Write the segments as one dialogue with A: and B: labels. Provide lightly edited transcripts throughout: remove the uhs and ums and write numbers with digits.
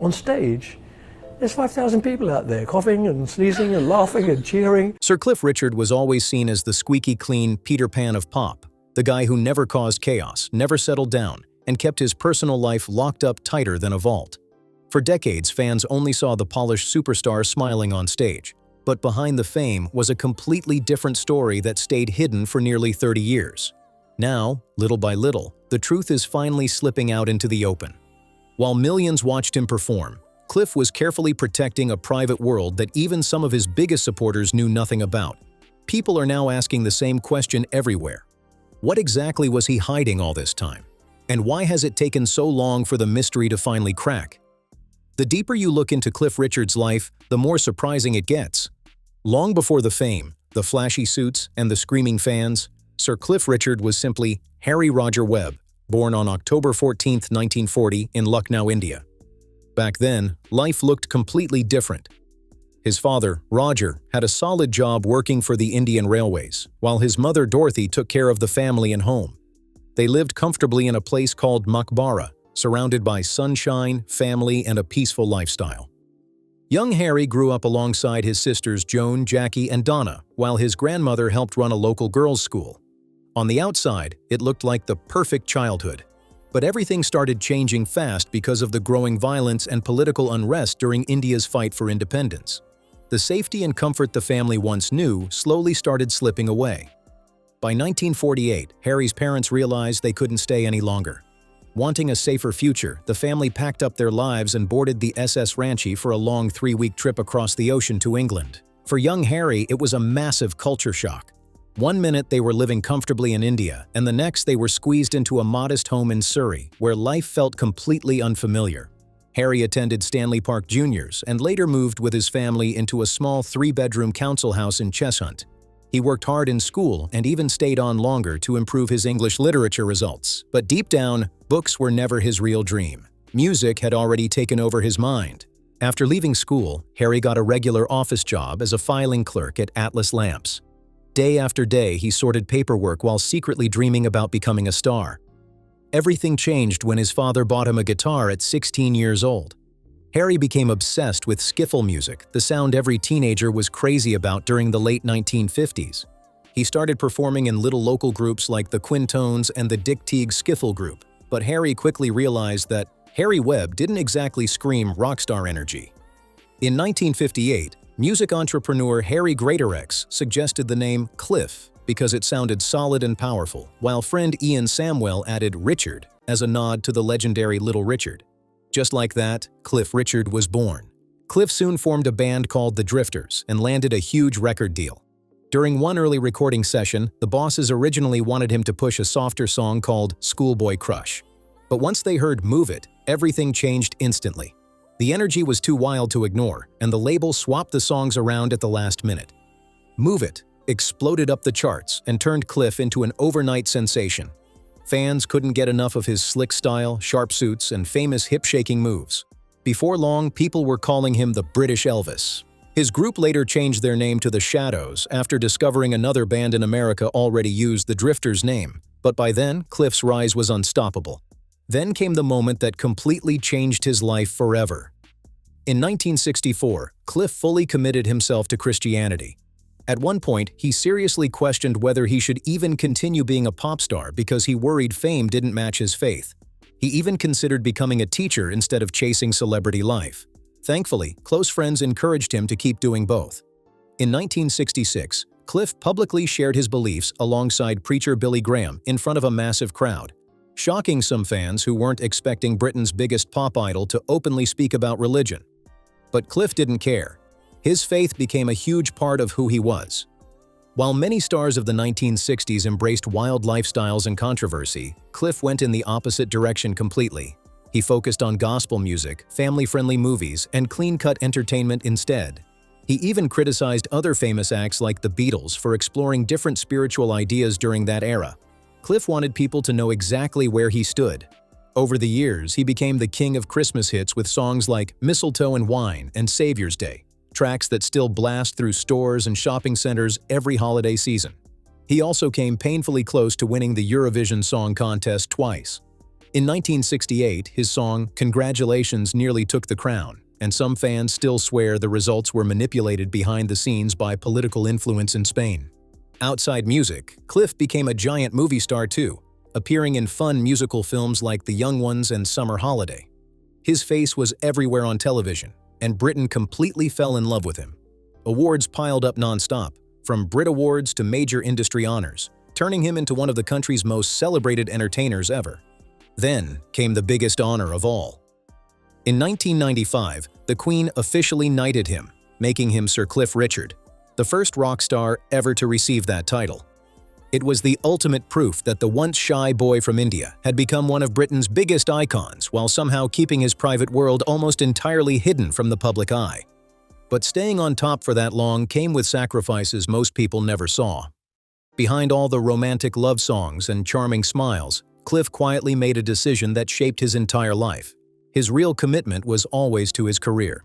A: On stage, there's 5,000 people out there coughing and sneezing and laughing and cheering.
B: Sir Cliff Richard was always seen as the squeaky clean Peter Pan of pop, the guy who never caused chaos, never settled down, and kept his personal life locked up tighter than a vault. For decades, fans only saw the polished superstar smiling on stage. But behind the fame was a completely different story that stayed hidden for nearly 30 years. Now, little by little, the truth is finally slipping out into the open. While millions watched him perform, Cliff was carefully protecting a private world that even some of his biggest supporters knew nothing about. People are now asking the same question everywhere. What exactly was he hiding all this time? And why has it taken so long for the mystery to finally crack? The deeper you look into Cliff Richard's life, the more surprising it gets. Long before the fame, the flashy suits, and the screaming fans, Sir Cliff Richard was simply Harry Roger Webb, born on October 14, 1940 in Lucknow, India. Back then, life looked completely different. His father, Roger, had a solid job working for the Indian Railways, while his mother, Dorothy, took care of the family and home. They lived comfortably in a place called Maqbara, surrounded by sunshine, family, and a peaceful lifestyle. Young Harry grew up alongside his sisters Joan, Jackie, and Donna, while his grandmother helped run a local girls' school. On the outside, it looked like the perfect childhood. But everything started changing fast because of the growing violence and political unrest during India's fight for independence. The safety and comfort the family once knew slowly started slipping away. By 1948, Harry's parents realized they couldn't stay any longer. Wanting a safer future, the family packed up their lives and boarded the SS Ranchi for a long 3-week trip across the ocean to England. For young Harry, it was a massive culture shock. One minute they were living comfortably in India, and the next they were squeezed into a modest home in Surrey, where life felt completely unfamiliar. Harry attended Stanley Park Juniors and later moved with his family into a small 3-bedroom council house in Cheshunt. He worked hard in school and even stayed on longer to improve his English literature results. But deep down, books were never his real dream. Music had already taken over his mind. After leaving school, Harry got a regular office job as a filing clerk at Atlas Lamps. Day after day, he sorted paperwork while secretly dreaming about becoming a star. Everything changed when his father bought him a guitar at 16 years old. Harry became obsessed with skiffle music, the sound every teenager was crazy about during the late 1950s. He started performing in little local groups like the Quintones and the Dick Teague Skiffle Group, but Harry quickly realized that Harry Webb didn't exactly scream rockstar energy. In 1958, music entrepreneur Harry Greatorex suggested the name Cliff because it sounded solid and powerful, while friend Ian Samwell added Richard as a nod to the legendary Little Richard. Just like that, Cliff Richard was born. Cliff soon formed a band called the Drifters and landed a huge record deal. During one early recording session, the bosses originally wanted him to push a softer song called Schoolboy Crush. But once they heard Move It, everything changed instantly. The energy was too wild to ignore, and the label swapped the songs around at the last minute. Move It exploded up the charts and turned Cliff into an overnight sensation. Fans couldn't get enough of his slick style, sharp suits, and famous hip-shaking moves. Before long, people were calling him the British Elvis. His group later changed their name to the Shadows after discovering another band in America already used the Drifters name, but by then, Cliff's rise was unstoppable. Then came the moment that completely changed his life forever. In 1964, Cliff fully committed himself to Christianity. At one point, he seriously questioned whether he should even continue being a pop star because he worried fame didn't match his faith. He even considered becoming a teacher instead of chasing celebrity life. Thankfully, close friends encouraged him to keep doing both. In 1966, Cliff publicly shared his beliefs alongside preacher Billy Graham in front of a massive crowd, shocking some fans who weren't expecting Britain's biggest pop idol to openly speak about religion. But Cliff didn't care. His faith became a huge part of who he was. While many stars of the 1960s embraced wild lifestyles and controversy, Cliff went in the opposite direction completely. He focused on gospel music, family-friendly movies, and clean-cut entertainment instead. He even criticized other famous acts like the Beatles for exploring different spiritual ideas during that era. Cliff wanted people to know exactly where he stood. Over the years, he became the king of Christmas hits with songs like Mistletoe and Wine and Savior's Day, tracks that still blast through stores and shopping centers every holiday season. He also came painfully close to winning the Eurovision Song Contest twice. In 1968, his song "Congratulations" nearly took the crown, and some fans still swear the results were manipulated behind the scenes by political influence in Spain. Outside music, Cliff became a giant movie star too, appearing in fun musical films like The Young Ones and Summer Holiday. His face was everywhere on television, and Britain completely fell in love with him. Awards piled up non-stop, from Brit Awards to major industry honors, turning him into one of the country's most celebrated entertainers ever. Then came the biggest honor of all. In 1995, the Queen officially knighted him, making him Sir Cliff Richard, the first rock star ever to receive that title. It was the ultimate proof that the once shy boy from India had become one of Britain's biggest icons while somehow keeping his private world almost entirely hidden from the public eye. But staying on top for that long came with sacrifices most people never saw. Behind all the romantic love songs and charming smiles, Cliff quietly made a decision that shaped his entire life. His real commitment was always to his career.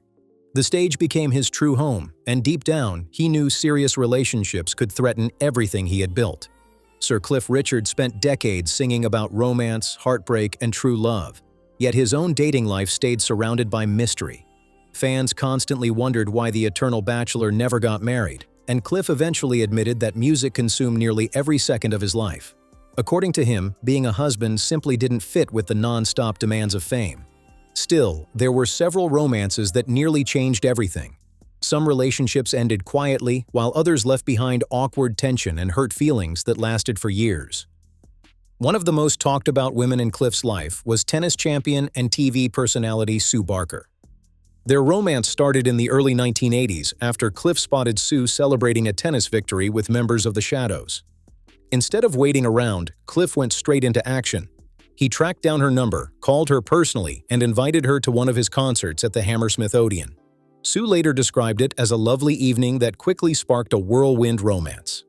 B: The stage became his true home, and deep down, he knew serious relationships could threaten everything he had built. Sir Cliff Richard spent decades singing about romance, heartbreak, and true love, yet his own dating life stayed surrounded by mystery. Fans constantly wondered why the eternal bachelor never got married, and Cliff eventually admitted that music consumed nearly every second of his life. According to him, being a husband simply didn't fit with the non-stop demands of fame. Still, there were several romances that nearly changed everything. Some relationships ended quietly, while others left behind awkward tension and hurt feelings that lasted for years. One of the most talked about women in Cliff's life was tennis champion and TV personality Sue Barker. Their romance started in the early 1980s after Cliff spotted Sue celebrating a tennis victory with members of the Shadows. Instead of waiting around, Cliff went straight into action. He tracked down her number, called her personally, and invited her to one of his concerts at the Hammersmith Odeon. Sue later described it as a lovely evening that quickly sparked a whirlwind romance.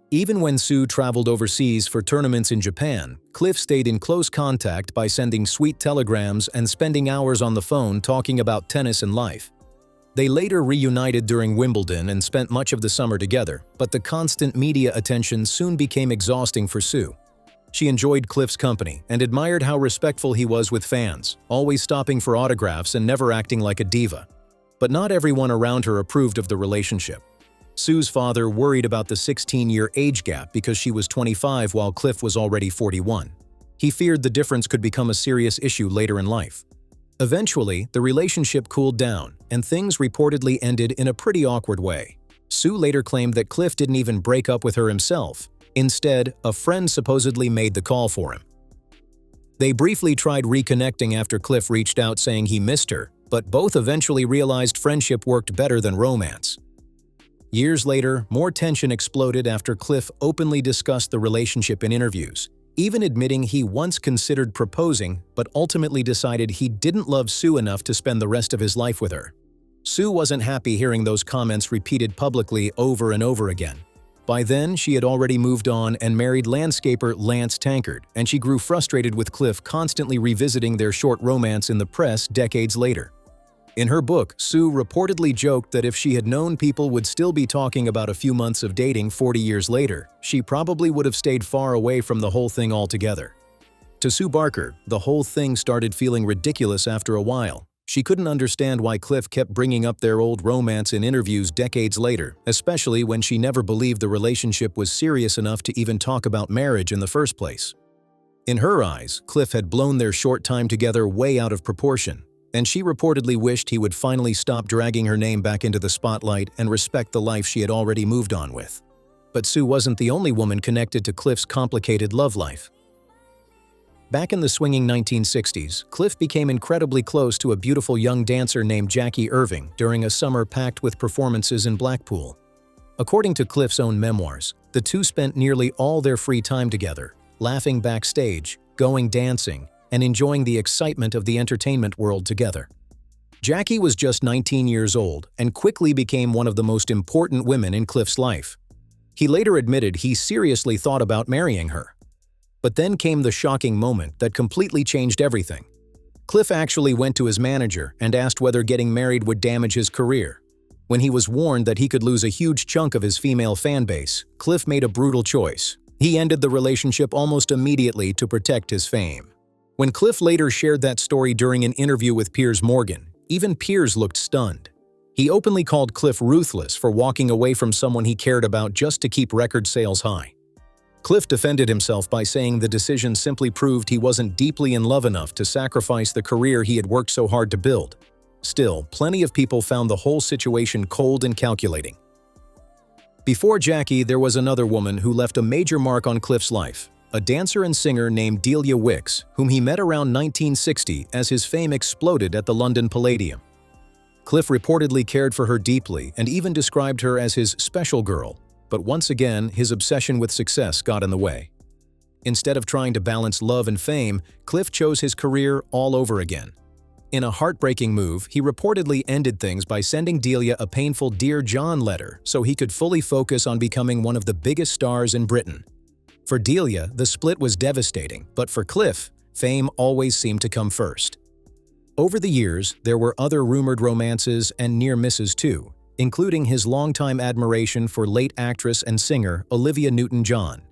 B: Even when Sue traveled overseas for tournaments in Japan, Cliff stayed in close contact by sending sweet telegrams and spending hours on the phone talking about tennis and life. They later reunited during Wimbledon and spent much of the summer together, but the constant media attention soon became exhausting for Sue. She enjoyed Cliff's company and admired how respectful he was with fans, always stopping for autographs and never acting like a diva. But not everyone around her approved of the relationship. Sue's father worried about the 16-year age gap because she was 25 while Cliff was already 41. He feared the difference could become a serious issue later in life. Eventually, the relationship cooled down, and things reportedly ended in a pretty awkward way. Sue later claimed that Cliff didn't even break up with her himself. Instead, a friend supposedly made the call for him. They briefly tried reconnecting after Cliff reached out saying he missed her, but both eventually realized friendship worked better than romance. Years later, more tension exploded after Cliff openly discussed the relationship in interviews, even admitting he once considered proposing but ultimately decided he didn't love Sue enough to spend the rest of his life with her. Sue wasn't happy hearing those comments repeated publicly over and over again. By then, she had already moved on and married landscaper Lance Tankard, and she grew frustrated with Cliff constantly revisiting their short romance in the press decades later. In her book, Sue reportedly joked that if she had known people would still be talking about a few months of dating 40 years later, she probably would have stayed far away from the whole thing altogether. To Sue Barker, the whole thing started feeling ridiculous after a while. She couldn't understand why Cliff kept bringing up their old romance in interviews decades later, especially when she never believed the relationship was serious enough to even talk about marriage in the first place. In her eyes, Cliff had blown their short time together way out of proportion, and she reportedly wished he would finally stop dragging her name back into the spotlight and respect the life she had already moved on with. But Sue wasn't the only woman connected to Cliff's complicated love life. Back in the swinging 1960s, Cliff became incredibly close to a beautiful young dancer named Jackie Irving during a summer packed with performances in Blackpool. According to Cliff's own memoirs, the two spent nearly all their free time together, laughing backstage, going dancing, and enjoying the excitement of the entertainment world together. Jackie was just 19 years old and quickly became one of the most important women in Cliff's life. He later admitted he seriously thought about marrying her. But then came the shocking moment that completely changed everything. Cliff actually went to his manager and asked whether getting married would damage his career. When he was warned that he could lose a huge chunk of his female fan base, Cliff made a brutal choice. He ended the relationship almost immediately to protect his fame. When Cliff later shared that story during an interview with Piers Morgan, even Piers looked stunned. He openly called Cliff ruthless for walking away from someone he cared about just to keep record sales high. Cliff defended himself by saying the decision simply proved he wasn't deeply in love enough to sacrifice the career he had worked so hard to build. Still, plenty of people found the whole situation cold and calculating. Before Jackie, there was another woman who left a major mark on Cliff's life, a dancer and singer named Delia Wicks, whom he met around 1960 as his fame exploded at the London Palladium. Cliff reportedly cared for her deeply and even described her as his special girl, but once again, his obsession with success got in the way. Instead of trying to balance love and fame, Cliff chose his career all over again. In a heartbreaking move, he reportedly ended things by sending Delia a painful Dear John letter so he could fully focus on becoming one of the biggest stars in Britain. For Delia, the split was devastating, but for Cliff, fame always seemed to come first. Over the years, there were other rumored romances and near misses too, including his longtime admiration for late actress and singer Olivia Newton-John.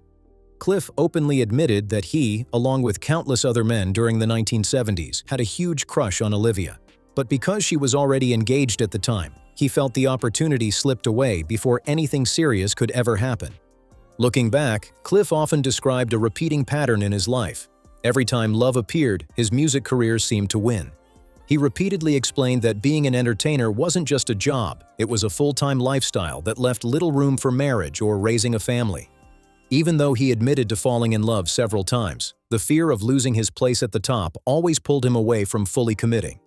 B: Cliff openly admitted that he, along with countless other men during the 1970s, had a huge crush on Olivia. But because she was already engaged at the time, he felt the opportunity slipped away before anything serious could ever happen. Looking back, Cliff often described a repeating pattern in his life. Every time love appeared, his music career seemed to win. He repeatedly explained that being an entertainer wasn't just a job, it was a full-time lifestyle that left little room for marriage or raising a family. Even though he admitted to falling in love several times, the fear of losing his place at the top always pulled him away from fully committing.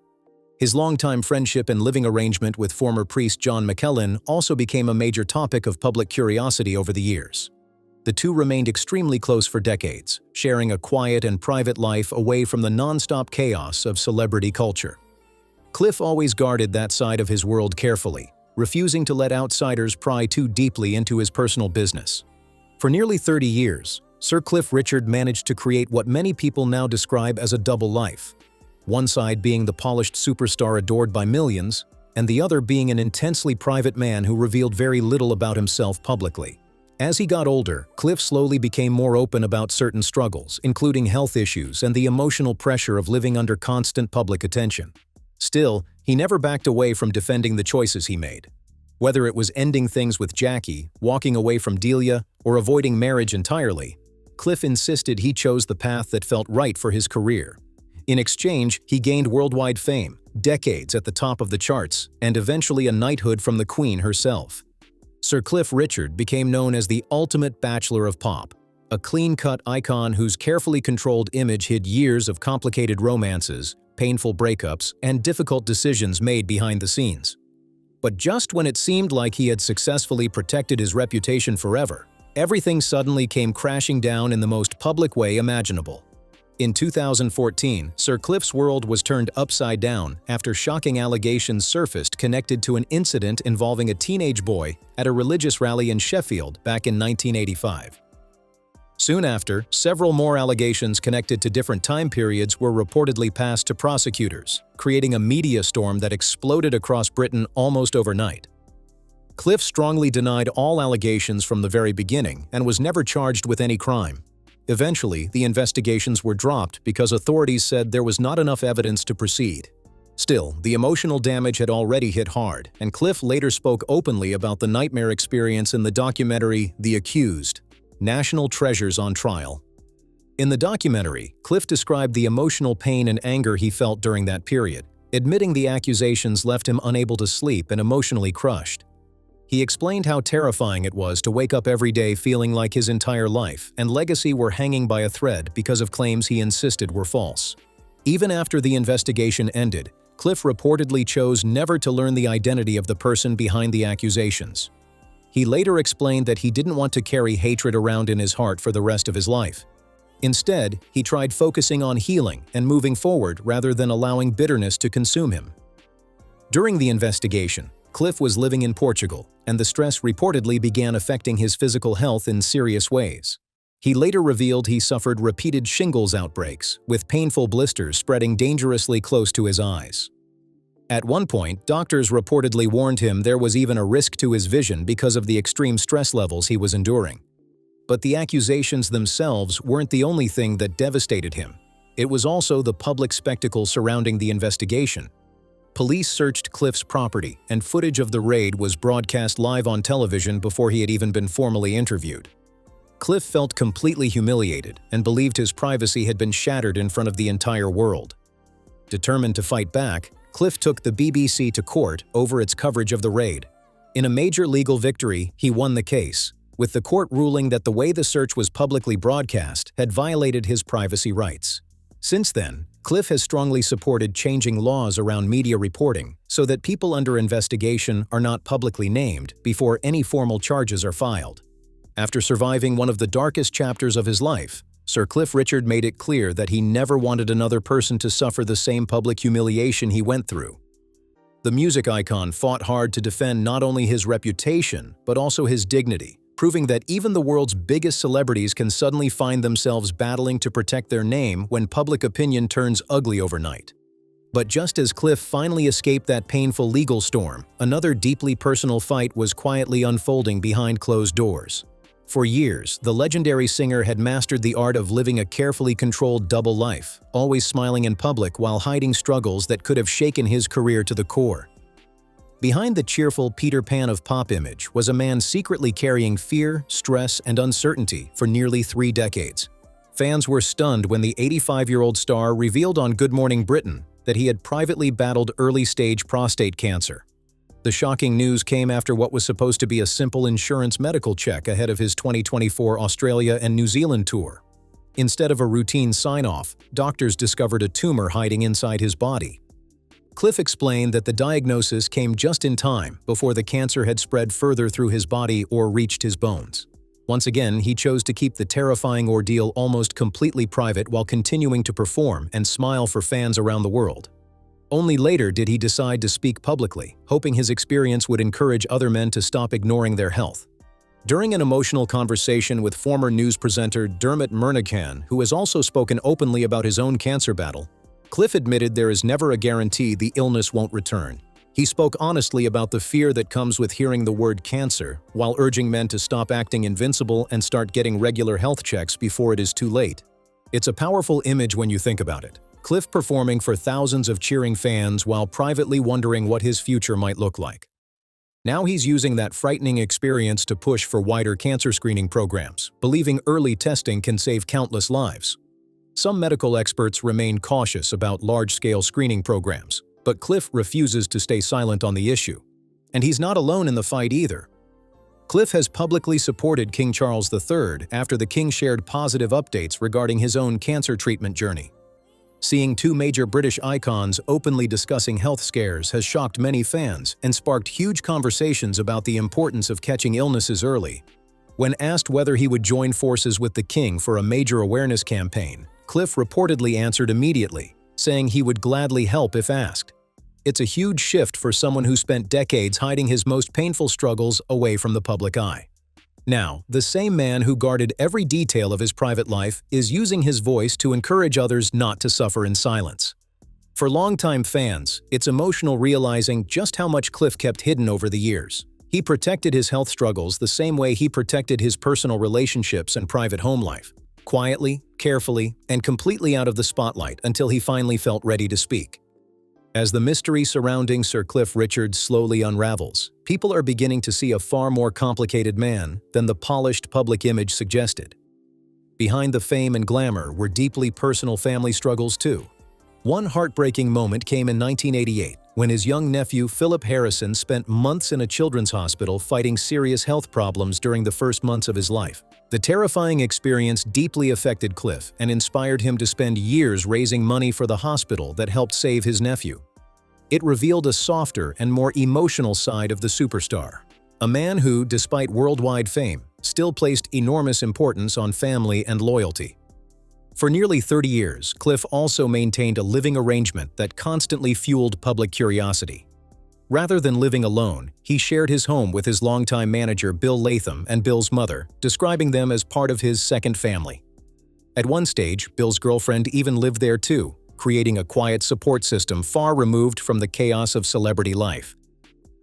B: His longtime friendship and living arrangement with former priest John McKellen also became a major topic of public curiosity over the years. The two remained extremely close for decades, sharing a quiet and private life away from the non-stop chaos of celebrity culture. Cliff always guarded that side of his world carefully, refusing to let outsiders pry too deeply into his personal business. For nearly 30 years, Sir Cliff Richard managed to create what many people now describe as a double life. One side being the polished superstar adored by millions, and the other being an intensely private man who revealed very little about himself publicly. As he got older, Cliff slowly became more open about certain struggles, including health issues and the emotional pressure of living under constant public attention. Still, he never backed away from defending the choices he made. Whether it was ending things with Jackie, walking away from Delia, or avoiding marriage entirely, Cliff insisted he chose the path that felt right for his career. In exchange, he gained worldwide fame, decades at the top of the charts, and eventually a knighthood from the Queen herself. Sir Cliff Richard became known as the ultimate bachelor of pop, a clean-cut icon whose carefully controlled image hid years of complicated romances, painful breakups, and difficult decisions made behind the scenes. But just when it seemed like he had successfully protected his reputation forever, everything suddenly came crashing down in the most public way imaginable. In 2014, Sir Cliff's world was turned upside down after shocking allegations surfaced connected to an incident involving a teenage boy at a religious rally in Sheffield back in 1985. Soon after, several more allegations connected to different time periods were reportedly passed to prosecutors, creating a media storm that exploded across Britain almost overnight. Cliff strongly denied all allegations from the very beginning and was never charged with any crime. Eventually, the investigations were dropped because authorities said there was not enough evidence to proceed. Still, the emotional damage had already hit hard, and Cliff later spoke openly about the nightmare experience in the documentary The Accused: National Treasures on Trial. In the documentary, Cliff described the emotional pain and anger he felt during that period, admitting the accusations left him unable to sleep and emotionally crushed. He explained how terrifying it was to wake up every day feeling like his entire life and legacy were hanging by a thread because of claims he insisted were false. Even after the investigation ended, Cliff reportedly chose never to learn the identity of the person behind the accusations. He later explained that he didn't want to carry hatred around in his heart for the rest of his life. Instead, he tried focusing on healing and moving forward rather than allowing bitterness to consume him. During the investigation, Cliff was living in Portugal, and the stress reportedly began affecting his physical health in serious ways. He later revealed he suffered repeated shingles outbreaks, with painful blisters spreading dangerously close to his eyes. At one point, doctors reportedly warned him there was even a risk to his vision because of the extreme stress levels he was enduring. But the accusations themselves weren't the only thing that devastated him. it was also the public spectacle surrounding the investigation. Police searched Cliff's property, and footage of the raid was broadcast live on television before he had even been formally interviewed. Cliff felt completely humiliated and believed his privacy had been shattered in front of the entire world. Determined to fight back, Cliff took the BBC to court over its coverage of the raid. In a major legal victory, he won the case, with the court ruling that the way the search was publicly broadcast had violated his privacy rights. Since then, Cliff has strongly supported changing laws around media reporting so that people under investigation are not publicly named before any formal charges are filed. After surviving one of the darkest chapters of his life, Sir Cliff Richard made it clear that he never wanted another person to suffer the same public humiliation he went through. The music icon fought hard to defend not only his reputation, but also his dignity, proving that even the world's biggest celebrities can suddenly find themselves battling to protect their name when public opinion turns ugly overnight. But just as Cliff finally escaped that painful legal storm, another deeply personal fight was quietly unfolding behind closed doors. For years, the legendary singer had mastered the art of living a carefully controlled double life, always smiling in public while hiding struggles that could have shaken his career to the core. Behind the cheerful Peter Pan of pop image was a man secretly carrying fear, stress, and uncertainty for nearly 3 decades. Fans were stunned when the 85-year-old star revealed on Good Morning Britain that he had privately battled early-stage prostate cancer. The shocking news came after what was supposed to be a simple insurance medical check ahead of his 2024 Australia and New Zealand tour. Instead of a routine sign-off, doctors discovered a tumor hiding inside his body. Cliff explained that the diagnosis came just in time before the cancer had spread further through his body or reached his bones. Once again, he chose to keep the terrifying ordeal almost completely private while continuing to perform and smile for fans around the world. Only later did he decide to speak publicly, hoping his experience would encourage other men to stop ignoring their health. During an emotional conversation with former news presenter Dermot Murnaghan, who has also spoken openly about his own cancer battle, Cliff admitted there is never a guarantee the illness won't return. He spoke honestly about the fear that comes with hearing the word cancer, while urging men to stop acting invincible and start getting regular health checks before it is too late. It's a powerful image when you think about it. Cliff performing for thousands of cheering fans while privately wondering what his future might look like. Now he's using that frightening experience to push for wider cancer screening programs, believing early testing can save countless lives. Some medical experts remain cautious about large-scale screening programs, but Cliff refuses to stay silent on the issue. And he's not alone in the fight either. Cliff has publicly supported King Charles III after the king shared positive updates regarding his own cancer treatment journey. Seeing 2 major British icons openly discussing health scares has shocked many fans and sparked huge conversations about the importance of catching illnesses early. When asked whether he would join forces with the king for a major awareness campaign, Cliff reportedly answered immediately, saying he would gladly help if asked. It's a huge shift for someone who spent decades hiding his most painful struggles away from the public eye. Now, the same man who guarded every detail of his private life is using his voice to encourage others not to suffer in silence. For longtime fans, it's emotional realizing just how much Cliff kept hidden over the years. He protected his health struggles the same way he protected his personal relationships and private home life, quietly, carefully, and completely out of the spotlight until he finally felt ready to speak. As the mystery surrounding Sir Cliff Richard slowly unravels, people are beginning to see a far more complicated man than the polished public image suggested. Behind the fame and glamour were deeply personal family struggles too. One heartbreaking moment came in 1988, when his young nephew Philip Harrison spent months in a children's hospital fighting serious health problems during the first months of his life. The terrifying experience deeply affected Cliff and inspired him to spend years raising money for the hospital that helped save his nephew. It revealed a softer and more emotional side of the superstar, a man who, despite worldwide fame, still placed enormous importance on family and loyalty. For nearly 30 years, Cliff also maintained a living arrangement that constantly fueled public curiosity. Rather than living alone, he shared his home with his longtime manager Bill Latham and Bill's mother, describing them as part of his second family. At one stage, Bill's girlfriend even lived there too, creating a quiet support system far removed from the chaos of celebrity life.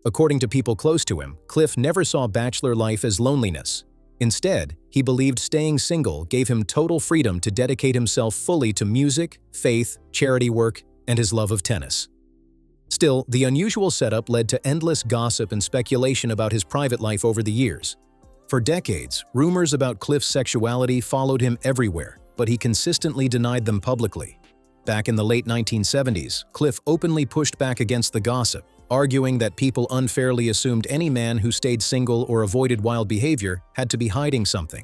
B: According to people close to him, Cliff never saw bachelor life as loneliness. Instead, he believed staying single gave him total freedom to dedicate himself fully to music, faith, charity work, and his love of tennis. Still, the unusual setup led to endless gossip and speculation about his private life over the years. For decades, rumors about Cliff's sexuality followed him everywhere, but he consistently denied them publicly. Back in the late 1970s, Cliff openly pushed back against the gossip, arguing that people unfairly assumed any man who stayed single or avoided wild behavior had to be hiding something.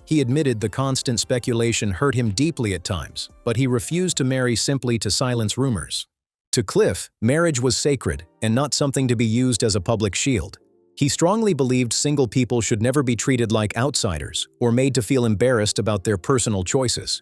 B: He admitted the constant speculation hurt him deeply at times, but he refused to marry simply to silence rumors. To Cliff, marriage was sacred and not something to be used as a public shield. He strongly believed single people should never be treated like outsiders or made to feel embarrassed about their personal choices.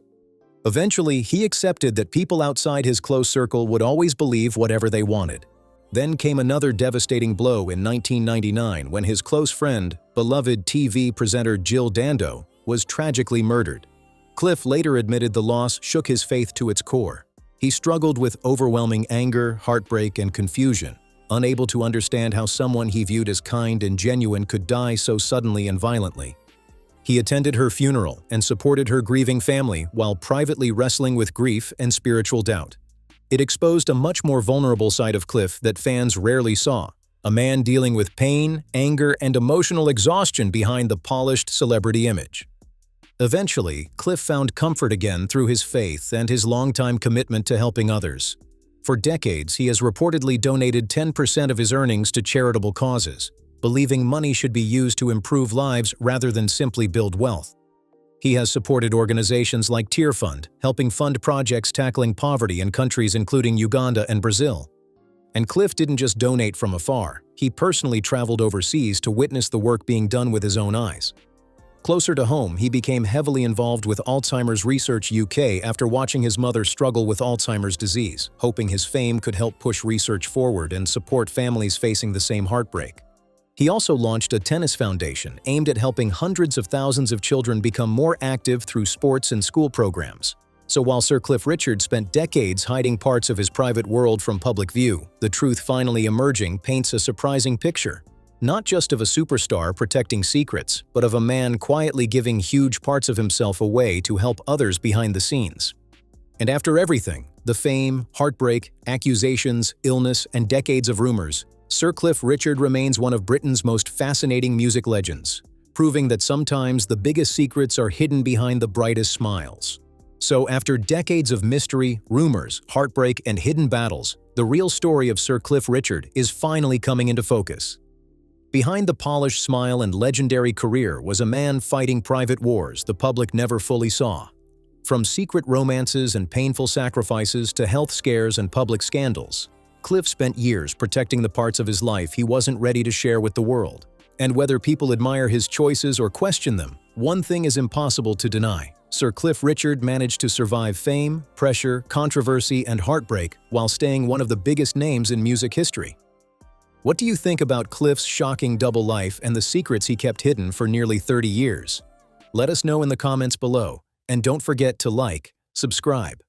B: Eventually, he accepted that people outside his close circle would always believe whatever they wanted. Then came another devastating blow in 1999 when his close friend, beloved TV presenter Jill Dando, was tragically murdered. Cliff later admitted the loss shook his faith to its core. He struggled with overwhelming anger, heartbreak, and confusion, unable to understand how someone he viewed as kind and genuine could die so suddenly and violently. He attended her funeral and supported her grieving family while privately wrestling with grief and spiritual doubt. It exposed a much more vulnerable side of Cliff that fans rarely saw, a man dealing with pain, anger, and emotional exhaustion behind the polished celebrity image. Eventually, Cliff found comfort again through his faith and his longtime commitment to helping others. For decades, he has reportedly donated 10% of his earnings to charitable causes, believing money should be used to improve lives rather than simply build wealth. He has supported organizations like Tear Fund, helping fund projects tackling poverty in countries including Uganda and Brazil. And Cliff didn't just donate from afar, he personally traveled overseas to witness the work being done with his own eyes. Closer to home, he became heavily involved with Alzheimer's Research UK after watching his mother struggle with Alzheimer's disease, hoping his fame could help push research forward and support families facing the same heartbreak. He also launched a tennis foundation aimed at helping hundreds of thousands of children become more active through sports and school programs. So while Sir Cliff Richard spent decades hiding parts of his private world from public view, the truth finally emerging paints a surprising picture. Not just of a superstar protecting secrets, but of a man quietly giving huge parts of himself away to help others behind the scenes. And after everything, the fame, heartbreak, accusations, illness, and decades of rumors, Sir Cliff Richard remains one of Britain's most fascinating music legends, proving that sometimes the biggest secrets are hidden behind the brightest smiles. So after decades of mystery, rumors, heartbreak, and hidden battles, the real story of Sir Cliff Richard is finally coming into focus. Behind the polished smile and legendary career was a man fighting private wars the public never fully saw. From secret romances and painful sacrifices to health scares and public scandals, Cliff spent years protecting the parts of his life he wasn't ready to share with the world. And whether people admire his choices or question them, one thing is impossible to deny. Sir Cliff Richard managed to survive fame, pressure, controversy, and heartbreak while staying one of the biggest names in music history. What do you think about Cliff's shocking double life and the secrets he kept hidden for nearly 30 years? Let us know in the comments below, and don't forget to like, subscribe,